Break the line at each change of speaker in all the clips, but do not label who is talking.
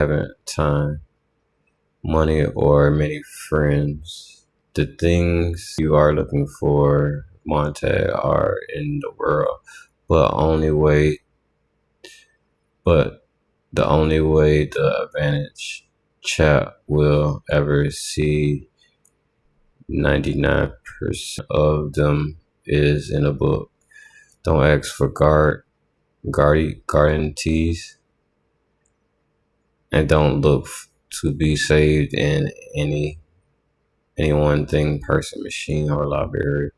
haven't time, money, or many friends. The things you are looking for, Monte, are in the world, but the only way the advantage chap will ever see 99% of them is in a book. Don't ask for guarantees, and don't look to be saved in any one thing, person, machine, or library.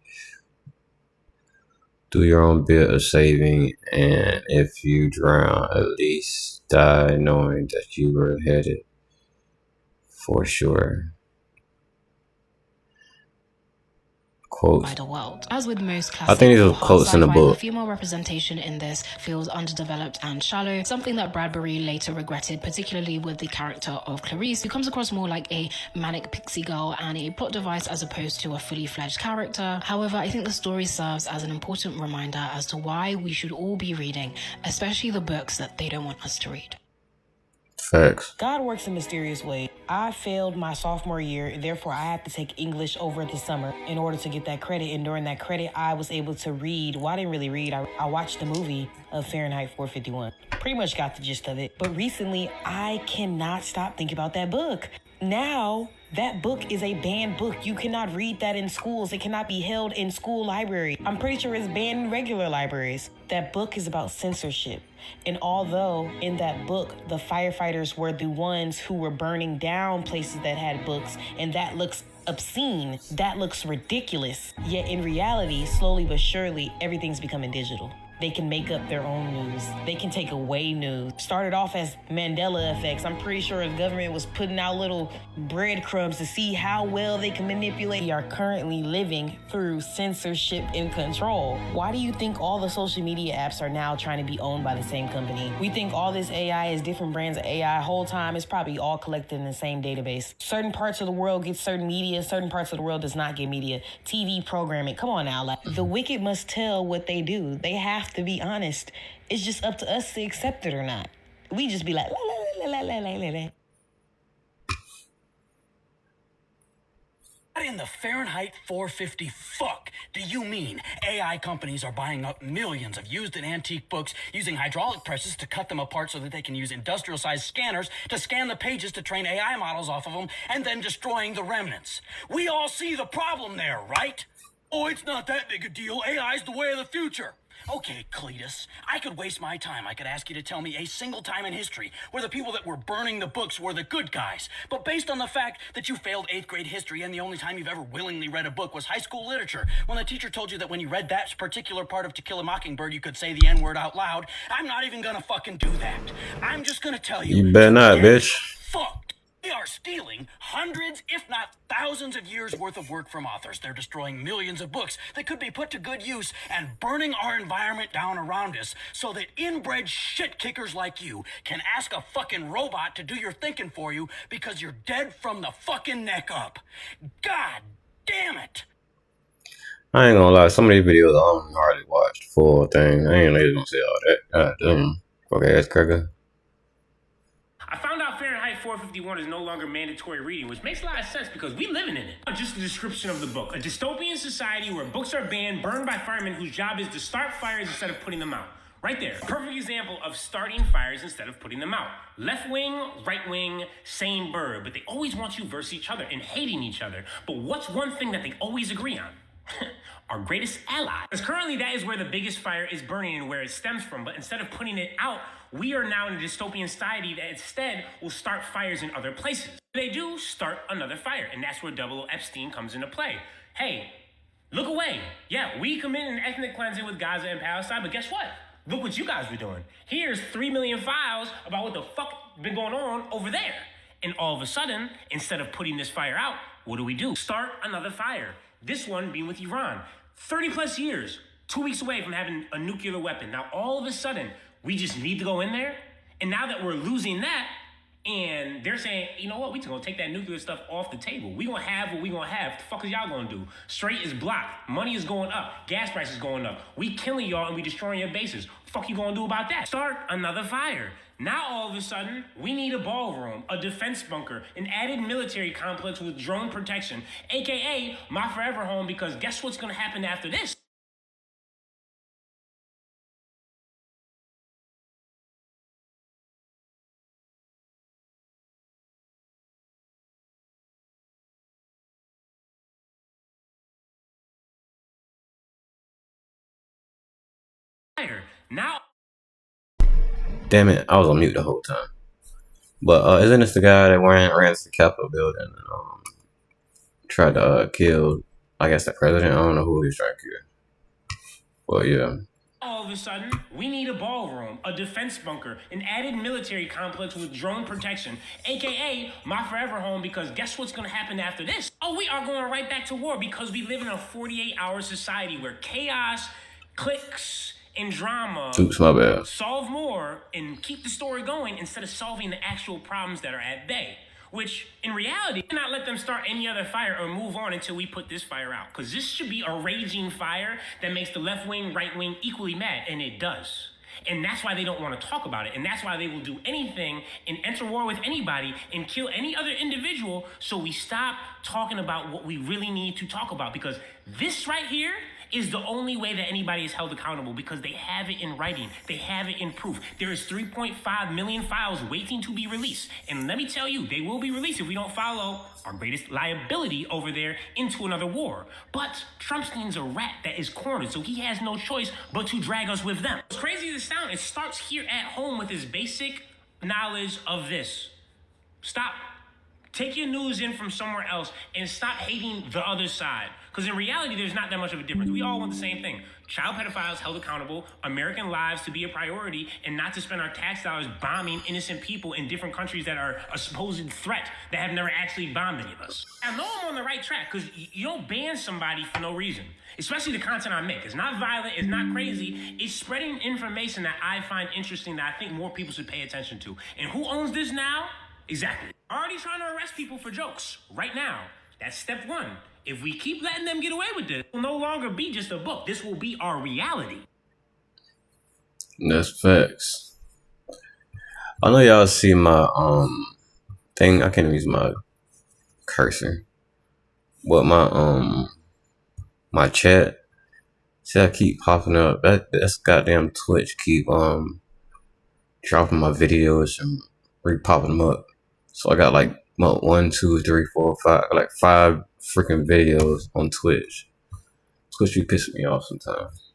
Do your own bit of saving, and if you drown, at least die knowing that you were headed for sure. Quotes.
By the world. As with most
I think these are
classic
quotes in the
sci-fi,
book.
the female representation in this feels underdeveloped and shallow, something that Bradbury later regretted, particularly with the character of Clarice, who comes across more like a manic pixie girl and a plot device as opposed to a fully fledged character. However, I think the story serves as an important reminder as to why we should all be reading, especially the books that they don't want us to read.
Facts.
God works in mysterious ways. I failed my sophomore year, therefore I had to take English over the summer in order to get that credit. And during that credit, I was able to read. Well, I didn't really read. I watched the movie of Fahrenheit 451. Pretty much got the gist of it. But recently, I cannot stop thinking about that book. Now, that book is a banned book. You cannot read that in schools. It cannot be held in school library. I'm pretty sure it's banned in regular libraries. That book is about censorship. And although in that book, the firefighters were the ones who were burning down places that had books, and that looks obscene, that looks ridiculous. Yet in reality, slowly but surely, everything's becoming digital. They can make up their own news. They can take away news. Started off as Mandela effects. I'm pretty sure the government was putting out little breadcrumbs to see how well they can manipulate. We are currently living through censorship and control. Why do you think all the social media apps are now trying to be owned by the same company? We think all this AI is different brands of AI. Whole time it's probably all collected in the same database. Certain parts of the world get certain media. Certain parts of the world does not get media. TV programming. Come on now. Like, the wicked must tell what they do. They have to be honest. It's just up to us to accept it or not. We just be like, la, la, la, la, la, la, la.
What in the Fahrenheit 450 fuck do you mean AI companies are buying up millions of used and antique books, using hydraulic presses to cut them apart so that they can use industrial-sized scanners to scan the pages to train AI models off of them, and then destroying the remnants? We all see the problem there, right? Oh, it's not that big a deal. AI's the way of the future. Okay, Cletus, I could waste my time. I could ask you to tell me a single time in history where the people that were burning the books were the good guys. But based on the fact that you failed 8th grade history and the only time you've ever willingly read a book was high school literature, when the teacher told you that when you read that particular part of To Kill a Mockingbird, you could say the N-word out loud, I'm not even gonna fucking do that. I'm just gonna tell you.
You better not, bitch.
Fucked. They are stealing hundreds, if not thousands of years worth of work from authors. They're destroying millions of books that could be put to good use and burning our environment down around us so that inbred shit kickers like you can ask a fucking robot to do your thinking for you because you're dead from the fucking neck up. God damn it.
I ain't gonna lie, some of these videos I don't hardly watch full thing. I ain't really gonna say all that. God damn. Okay, that's cracker.
I found out Fahrenheit 451 is no longer mandatory reading, which makes a lot of sense because we living in it. Just the description of the book. A dystopian society where books are banned, burned by firemen whose job is to start fires instead of putting them out. Right there. Perfect example of starting fires instead of putting them out. Left wing, right wing, same bird, but they always want you versus each other and hating each other. But what's one thing that they always agree on? Our greatest ally. Because currently that is where the biggest fire is burning and where it stems from. But instead of putting it out, we are now in a dystopian society that instead will start fires in other places. They do start another fire, and that's where Double Epstein comes into play. Hey, look away. Yeah, we commit an ethnic cleansing with Gaza and Palestine, but guess what? Look what you guys were doing. Here's 3 million files about what the fuck been going on over there. And all of a sudden, instead of putting this fire out, what do? Start another fire. This one being with Iran. 30 plus years, 2 weeks away from having a nuclear weapon. Now, all of a sudden, we just need to go in there. And now that we're losing that, and they're saying, you know what, we just gonna take that nuclear stuff off the table. We gonna have what we gonna have. What the fuck is y'all gonna do? Straight is blocked. Money is going up. Gas prices going up. We killing y'all and we destroying your bases. Fuck you gonna do about that? Start another fire. Now all of a sudden, we need a ballroom, a defense bunker, an added military complex with drone protection, aka my forever home, because guess what's gonna happen after this? Now,
Damn it, I was on mute the whole time. But isn't this the guy that ran to the Capitol building and tried to kill, I guess, the president? I don't know who he was trying to kill. Well, yeah.
all of a sudden, we need a ballroom, a defense bunker, an added military complex with drone protection, aka my forever home, because guess what's gonna happen after this? Oh, we are going right back to war because we live in a 48-hour society where chaos, cliques, and drama
Oops, my bad.
solve more and keep the story going instead of solving the actual problems that are at bay. Which, in reality, cannot let them start any other fire or move on until we put this fire out. Because this should be a raging fire that makes the left wing, right wing equally mad, and it does. And that's why they don't want to talk about it. And that's why they will do anything and enter war with anybody and kill any other individual, so we stop talking about what we really need to talk about. Because this right here is the only way that anybody is held accountable, because they have it in writing. They have it in proof. There is 3.5 million files waiting to be released. And let me tell you, they will be released if we don't follow our greatest liability over there into another war. But Trumpstein's a rat that is cornered, so he has no choice but to drag us with them. As crazy as it sounds, it starts here at home with his basic knowledge of this. Stop. Take your news in from somewhere else and stop hating the other side. Because in reality, there's not that much of a difference. We all want the same thing. Child pedophiles held accountable, American lives to be a priority, and not to spend our tax dollars bombing innocent people in different countries that are a supposed threat that have never actually bombed any of us. I know I'm on the right track, because you don't ban somebody for no reason. Especially the content I make. It's not violent, it's not crazy. It's spreading information that I find interesting that I think more people should pay attention to. And who owns this now? Exactly. Already trying to arrest people for jokes right now. That's step one. If we keep letting them get away with this, it will no longer be just a book. This will be our reality.
That's facts. I know y'all see my thing. I can't use my cursor, but my chat. See, I keep popping up. That's goddamn Twitch keep dropping my videos and re-popping them up. So I got like 1, 2, 3, 4, 5, like 5 freaking videos on Twitch. Twitch be pissing me off sometimes.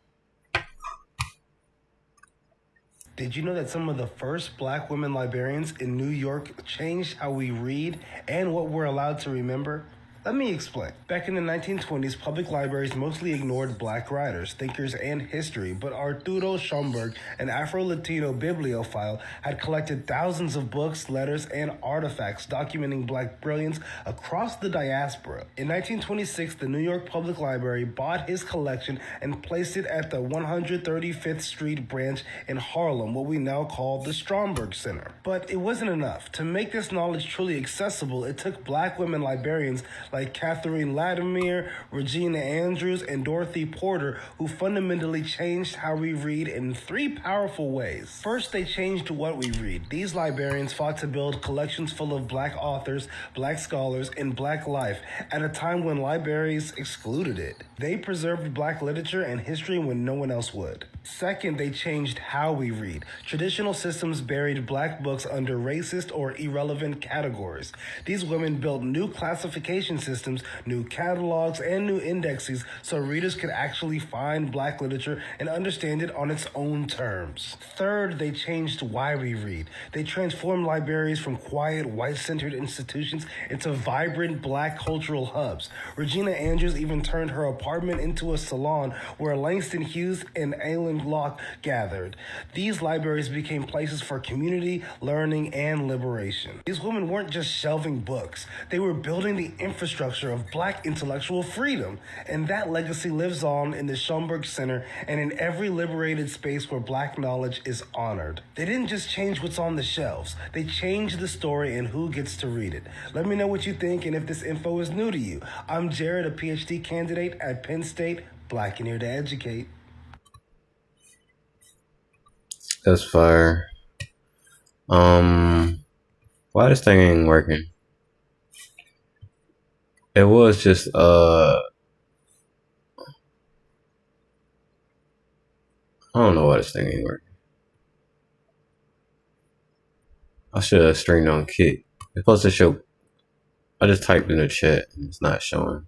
Did you know that some of the first black women librarians in New York changed how we read and what we're allowed to remember? Let me explain. Back in the 1920s, public libraries mostly ignored black writers, thinkers, and history, but Arturo Schomburg, an Afro-Latino bibliophile, had collected thousands of books, letters, and artifacts documenting black brilliance across the diaspora. In 1926, the New York Public Library bought his collection and placed it at the 135th Street branch in Harlem, what we now call the Stromberg Center. But it wasn't enough. To make this knowledge truly accessible, it took black women librarians like Catherine Latimer, Regina Andrews, and Dorothy Porter, who fundamentally changed how we read in 3 powerful ways. First, they changed what we read. These librarians fought to build collections full of black authors, black scholars, and black life at a time when libraries excluded it. They preserved black literature and history when no one else would. Second, they changed how we read. Traditional systems buried black books under racist or irrelevant categories. These women built new classification systems, new catalogs, and new indexes so readers could actually find black literature and understand it on its own terms. Third, they changed why we read. They transformed libraries from quiet, white-centered institutions into vibrant black cultural hubs. Regina Andrews even turned her apartment into a salon where Langston Hughes and Alan Locke gathered. These libraries became places for community, learning, and liberation. These women weren't just shelving books. They were building the infrastructure of black intellectual freedom. And that legacy lives on in the Schomburg Center and in every liberated space where black knowledge is honored. They didn't just change what's on the shelves. They changed the story and who gets to read it. Let me know what you think and if this info is new to you. I'm Jared, a PhD candidate at Penn State, black and here to educate.
That's fire. Why this thing ain't working? It was just I don't know why this thing ain't working. I should have streamed on Kick. It's supposed to show. I just typed in the chat and it's not showing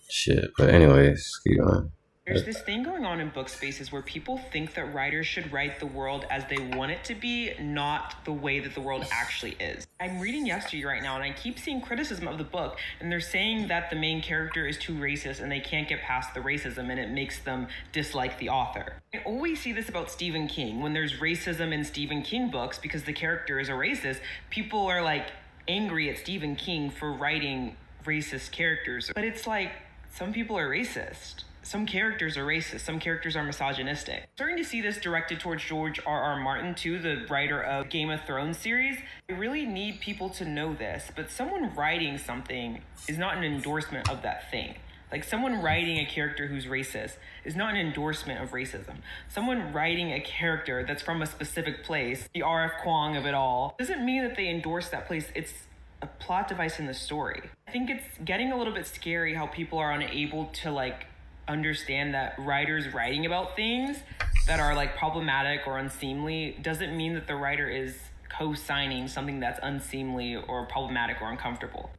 shit. But anyways, keep going.
There's this thing going on in book spaces where people think that writers should write the world as they want it to be, not the way that the world actually is. I'm reading Yesterday right now, and I keep seeing criticism of the book, and they're saying that the main character is too racist and they can't get past the racism, and it makes them dislike the author. I always see this about Stephen King. When there's racism in Stephen King books because the character is a racist, people are like angry at Stephen King for writing racist characters. But it's like, some people are racist. Some characters are racist. Some characters are misogynistic. Starting to see this directed towards George R.R. Martin too, the writer of Game of Thrones series. I really need people to know this, but someone writing something is not an endorsement of that thing. Like, someone writing a character who's racist is not an endorsement of racism. Someone writing a character that's from a specific place, the R.F. Kuang of it all, doesn't mean that they endorse that place. It's a plot device in the story. I think it's getting a little bit scary how people are unable to like understand that writers writing about things that are like problematic or unseemly doesn't mean that the writer is co-signing something that's unseemly or problematic or uncomfortable.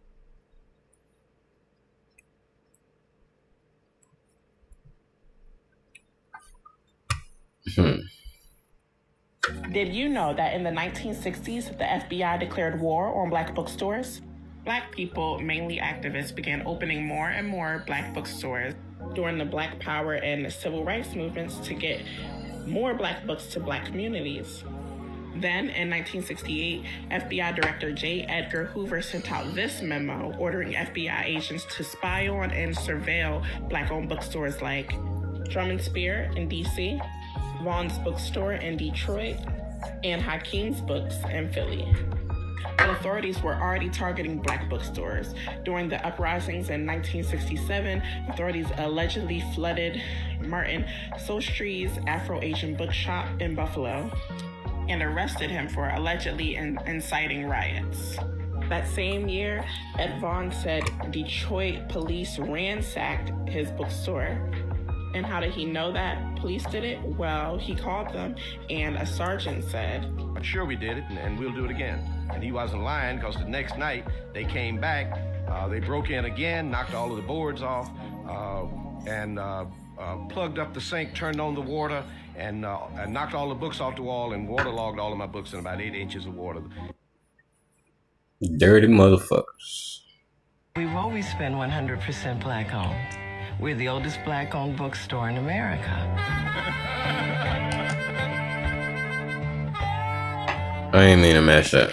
Did you know that in the 1960s, the FBI declared war on black bookstores? Black people, mainly activists, began opening more and more black bookstores during the Black Power and Civil Rights movements to get more black books to black communities. Then, in 1968, FBI Director J. Edgar Hoover sent out this memo ordering FBI agents to spy on and surveil black-owned bookstores like Drum and Spear in D.C., Vaughn's Bookstore in Detroit, and Hakeem's Books in Philly. But authorities were already targeting black bookstores. During the uprisings in 1967, authorities allegedly flooded Martin Sostry's Afro-Asian bookshop in Buffalo and arrested him for allegedly inciting riots. That same year, Ed Vaughn said Detroit police ransacked his bookstore. And how did he know that police did it? Well, he called them, and a sergeant said,
"Sure, we did it, and we'll do it again." And he wasn't lying, because the next night they came back, they broke in again, knocked all of the boards off, and plugged up the sink, turned on the water, and knocked all the books off the wall and waterlogged all of my books in about 8 inches of water.
Dirty motherfuckers.
We've always been 100% black owned. We're the oldest black owned bookstore in America.
I didn't mean to mash that.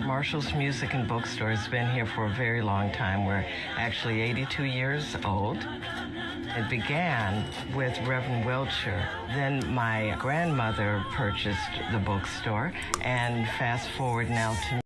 Marshall's Music and Bookstore has been here for a very long time. We're actually 82 years old. It began with Reverend Welcher. Then my grandmother purchased the bookstore, and fast forward now to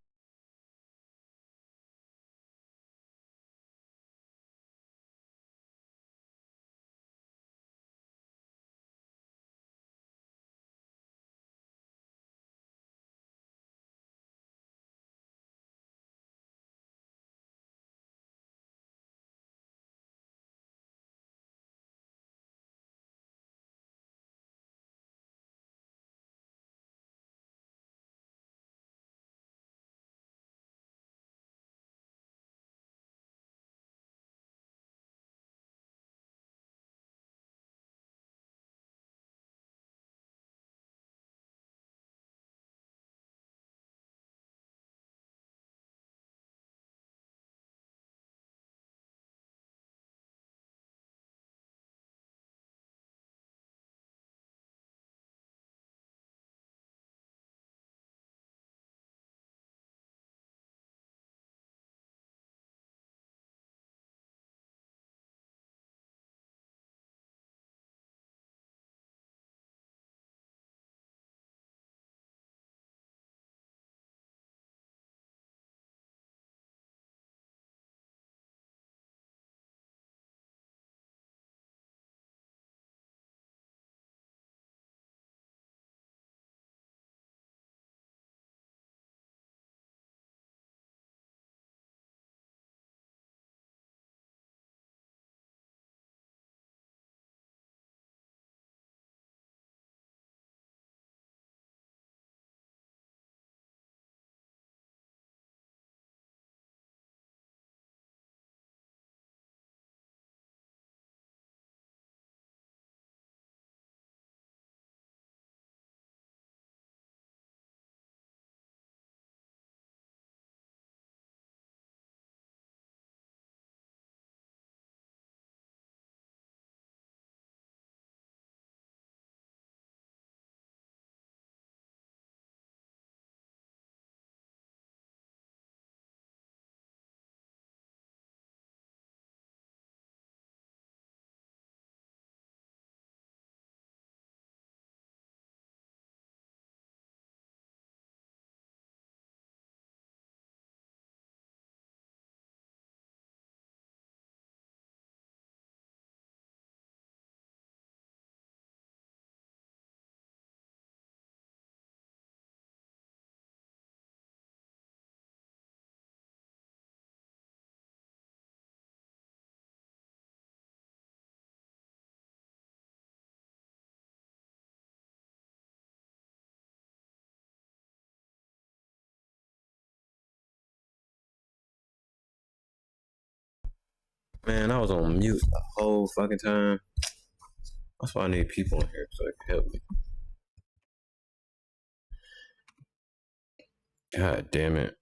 Man, I was on mute the whole fucking time. That's why I need people in here so they can help me. God damn it.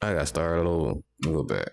I gotta start over. Let me go back.